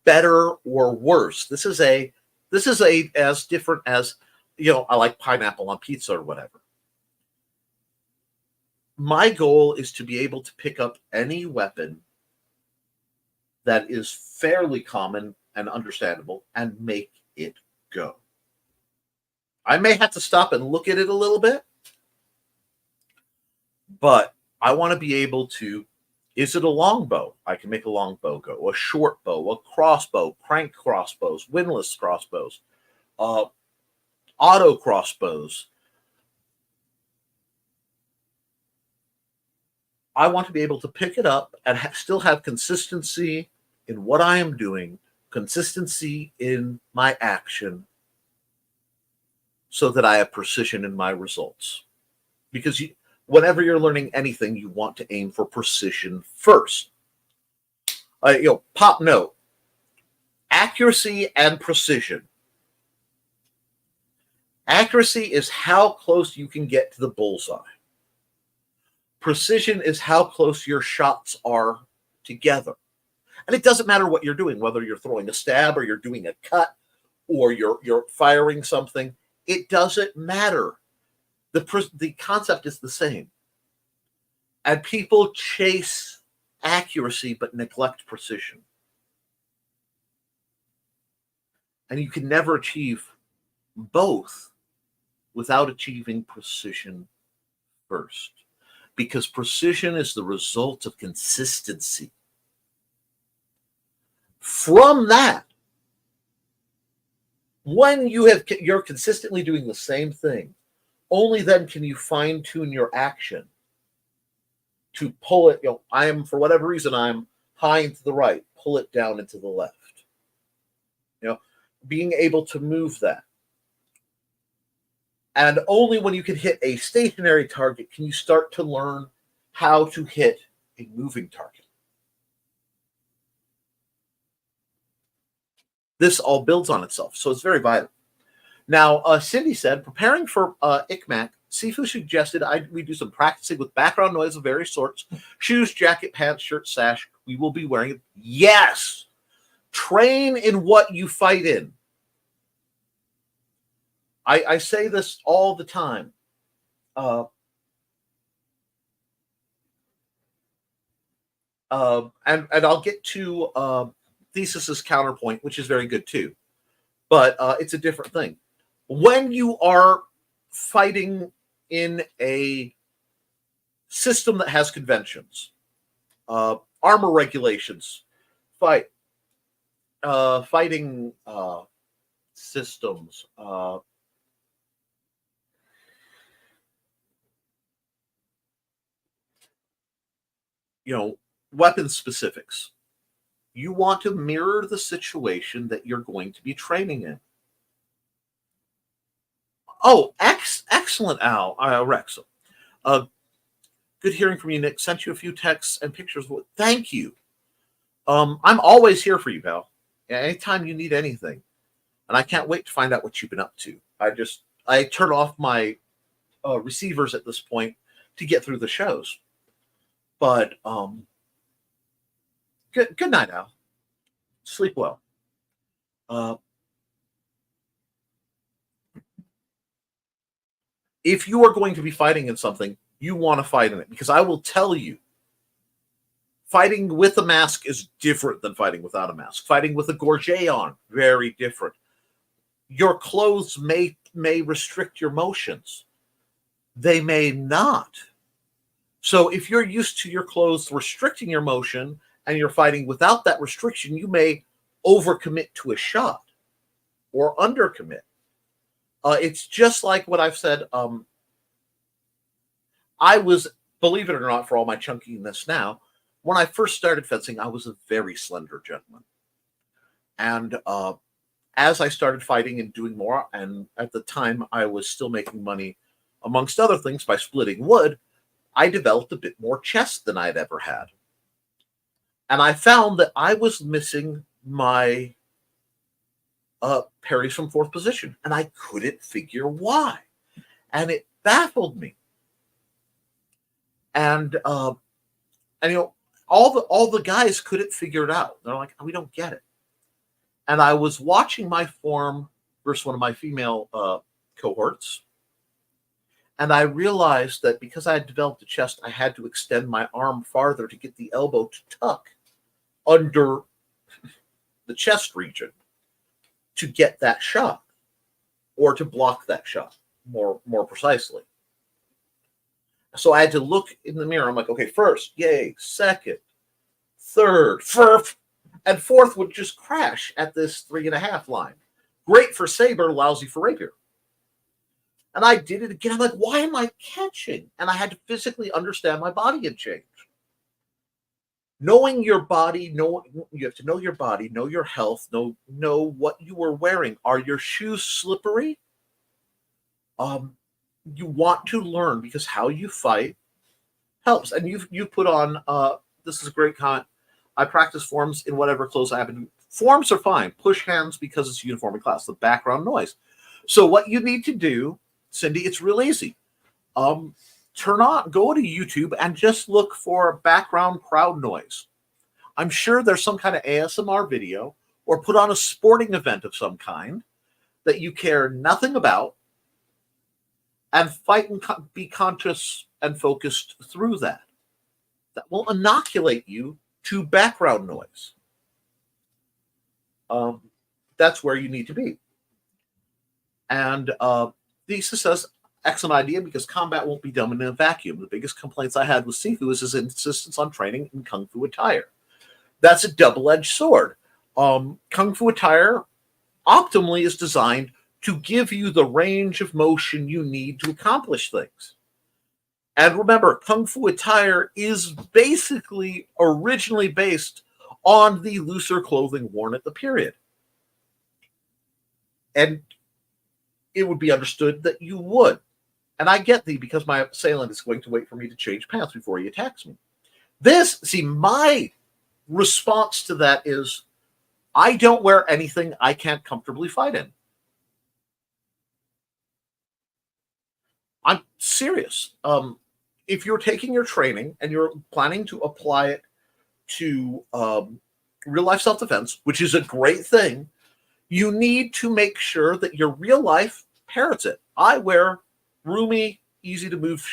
better or worse. This is as different as, I like pineapple on pizza or whatever. My goal is to be able to pick up any weapon that is fairly common and understandable and make it go. I may have to stop and look at it a little bit, but I want to be able to, is it a longbow? I can make a longbow go. A short bow, a crossbow, crank crossbows, windlass crossbows, auto crossbows. I want to be able to pick it up and still have consistency in what I am doing, consistency in my action, so that I have precision in my results. Because whenever you're learning anything, you want to aim for precision first. Pop note: accuracy and precision. Accuracy is how close you can get to the bullseye. Precision is how close your shots are together. And it doesn't matter what you're doing, whether you're throwing a stab or you're doing a cut or you're firing something. It doesn't matter. The concept is the same. And people chase accuracy but neglect precision. And you can never achieve both without achieving precision first. Because precision is the result of consistency. From that, when you're consistently doing the same thing, only then can you fine tune your action to pull it. For whatever reason, I'm high into the right, pull it down into the left. Being able to move that. And only when you can hit a stationary target can you start to learn how to hit a moving target. This all builds on itself, so it's very vital. Now, Cindy said, preparing for ICMAC, Sifu suggested we do some practicing with background noise of various sorts, shoes, jacket, pants, shirt, sash. We will be wearing it. Yes! Train in what you fight in. I say this all the time. And I'll get to Thesis's counterpoint, which is very good too. But it's a different thing. When you are fighting in a system that has conventions, armor regulations, fighting systems, weapon specifics. You want to mirror the situation that you're going to be training in. Oh, excellent, Al, Rex. Good hearing from you, Nick. Sent you a few texts and pictures. Thank you. I'm always here for you, pal. Anytime you need anything. And I can't wait to find out what you've been up to. I turn off my receivers at this point to get through the shows. But good night, Al. Sleep well. If you are going to be fighting in something, you want to fight in it. Because I will tell you, fighting with a mask is different than fighting without a mask. Fighting with a gorget on, very different. Your clothes may restrict your motions. They may not. So if you're used to your clothes restricting your motion and you're fighting without that restriction, you may overcommit to a shot or undercommit. It's just like what I've said. I was, believe it or not, for all my chunkiness now, when I first started fencing, I was a very slender gentleman. And as I started fighting and doing more, and at the time I was still making money, amongst other things, by splitting wood, I developed a bit more chest than I'd ever had. And I found that I was missing my parries from fourth position, and I couldn't figure why. And it baffled me. And all the guys couldn't figure it out. They're like, we don't get it. And I was watching my form versus one of my female cohorts, and I realized that because I had developed a chest, I had to extend my arm farther to get the elbow to tuck under the chest region to get that shot, or to block that shot more precisely. So I had to look in the mirror. I'm like, okay, first, yay, second, third, and fourth would just crash at this 3.5 line. Great for saber, lousy for rapier. And I did it again. I'm like, why am I catching? And I had to physically understand my body had changed. Knowing your body, you have to know your body, know your health, know what you are wearing. Are your shoes slippery? You want to learn, because how you fight helps. And you put on, this is a great comment. I practice forms in whatever clothes I have. Forms are fine. Push hands because it's uniform in class. The background noise. So what you need to do, Cindy, it's real easy. Go to YouTube and just look for background crowd noise. I'm sure there's some kind of ASMR video, or put on a sporting event of some kind that you care nothing about, and fight and be conscious and focused through that. That will inoculate you to background noise. That's where you need to be. And Thesis says, excellent idea, because combat won't be done in a vacuum. The biggest complaints I had with Sifu is his insistence on training in Kung Fu attire. That's a double-edged sword. Kung Fu attire optimally is designed to give you the range of motion you need to accomplish things. And remember, Kung Fu attire is basically originally based on the looser clothing worn at the period. And it would be understood that you would. And I get thee, because my assailant is going to wait for me to change pants before he attacks me. My response to that is, I don't wear anything I can't comfortably fight in. I'm serious. If you're taking your training and you're planning to apply it to real life self-defense, which is a great thing, you need to make sure that your real life parrots it. I wear roomy, easy to move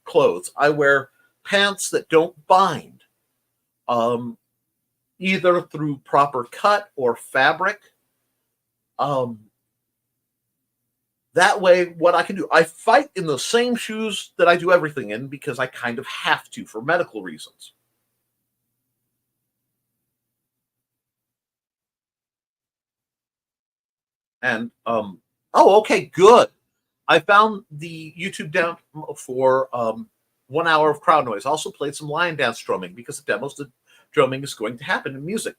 clothes. I wear pants that don't bind, either through proper cut or fabric. That way, what I can do, I fight in the same shoes that I do everything in, because I kind of have to for medical reasons. And, okay, good. I found the YouTube demo for 1 hour of crowd noise. I also played some lion dance drumming, because the demos, the drumming is going to happen in music.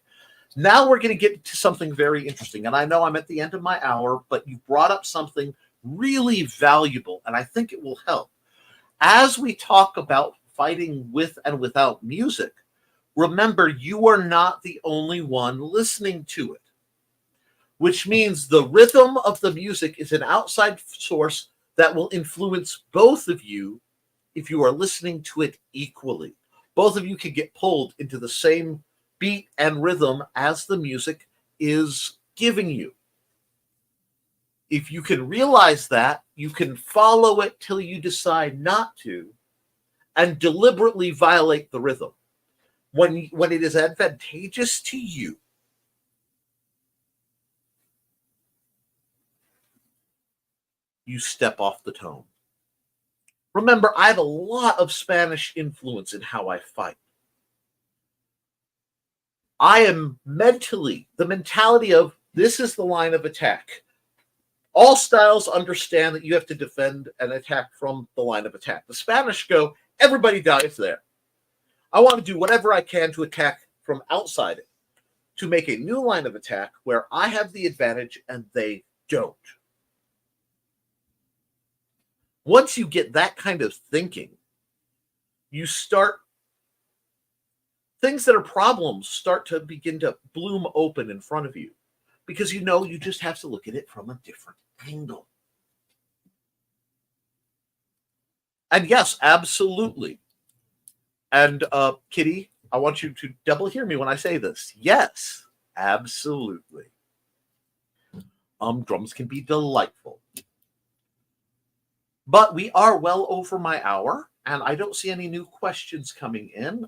Now we're going to get to something very interesting. And I know I'm at the end of my hour, but you brought up something really valuable, and I think it will help. As we talk about fighting with and without music, remember, you are not the only one listening to it, which means the rhythm of the music is an outside source that will influence both of you if you are listening to it equally. Both of you can get pulled into the same beat and rhythm as the music is giving you. If you can realize that, you can follow it till you decide not to, and deliberately violate the rhythm. When it is advantageous to you, you step off the tone. Remember, I have a lot of Spanish influence in how I fight. I am the mentality of, this is the line of attack. All styles understand that you have to defend and attack from the line of attack. The Spanish go, everybody dies there. I want to do whatever I can to attack from outside it, to make a new line of attack where I have the advantage and they don't. Once you get that kind of thinking, things that are problems start to begin to bloom open in front of you, because you just have to look at it from a different angle. And yes, absolutely. And Kitty, I want you to double hear me when I say this. Yes, absolutely. Drums can be delightful. But we are well over my hour, and I don't see any new questions coming in.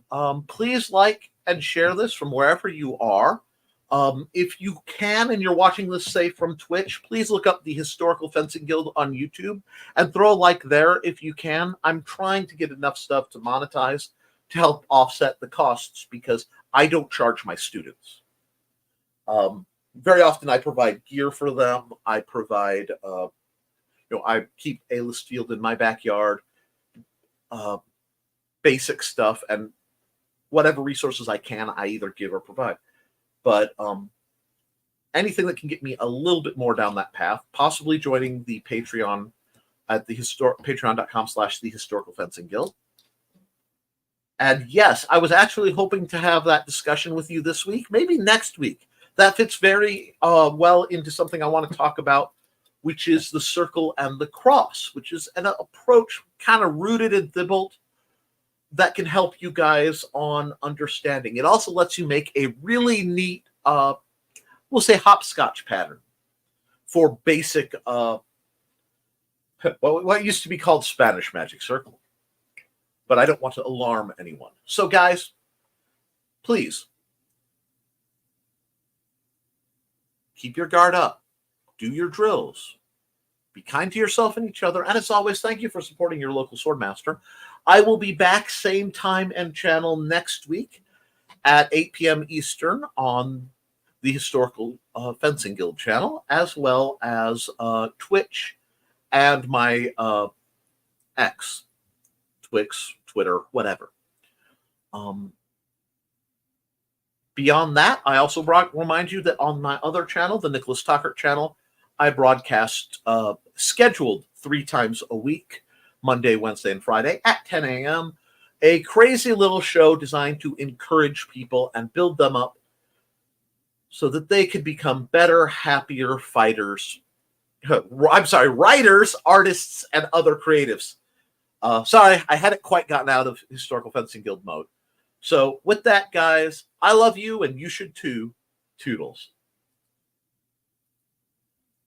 Please like and share this from wherever you are. If you can, and you're watching this, say, from Twitch, please look up the Historical Fencing Guild on YouTube and throw a like there if you can. I'm trying to get enough stuff to monetize to help offset the costs, because I don't charge my students. Very often I provide gear for them. I provide, I keep a list field in my backyard, basic stuff, and whatever resources I can, I either give or provide. But anything that can get me a little bit more down that path, possibly joining the Patreon at the patreon.com/the Historical Fencing Guild. And yes, I was actually hoping to have that discussion with you this week, maybe next week. That fits very well into something I want to talk about, which is the circle and the cross, which is an approach kind of rooted in Thibault that can help you guys on understanding. It also lets you make a really neat, we'll say, hopscotch pattern for basic, what used to be called Spanish Magic Circle. But I don't want to alarm anyone. So, guys, please keep your guard up. Do your drills. Be kind to yourself and each other. And as always, thank you for supporting your local swordmaster. I will be back same time and channel next week at 8 p.m. Eastern on the the Historical Fencing Guild channel, as well as Twitch and my X, Twix, Twitter, whatever. Beyond that, I also remind you that on my other channel, the Nicholas Tockert channel, I broadcast scheduled 3 times a week, Monday, Wednesday, and Friday at 10 a.m. A crazy little show designed to encourage people and build them up so that they could become better, happier fighters. Writers, artists, and other creatives. Sorry, I hadn't quite gotten out of Historical Fencing Guild mode. So with that, guys, I love you, and you should too. Toodles.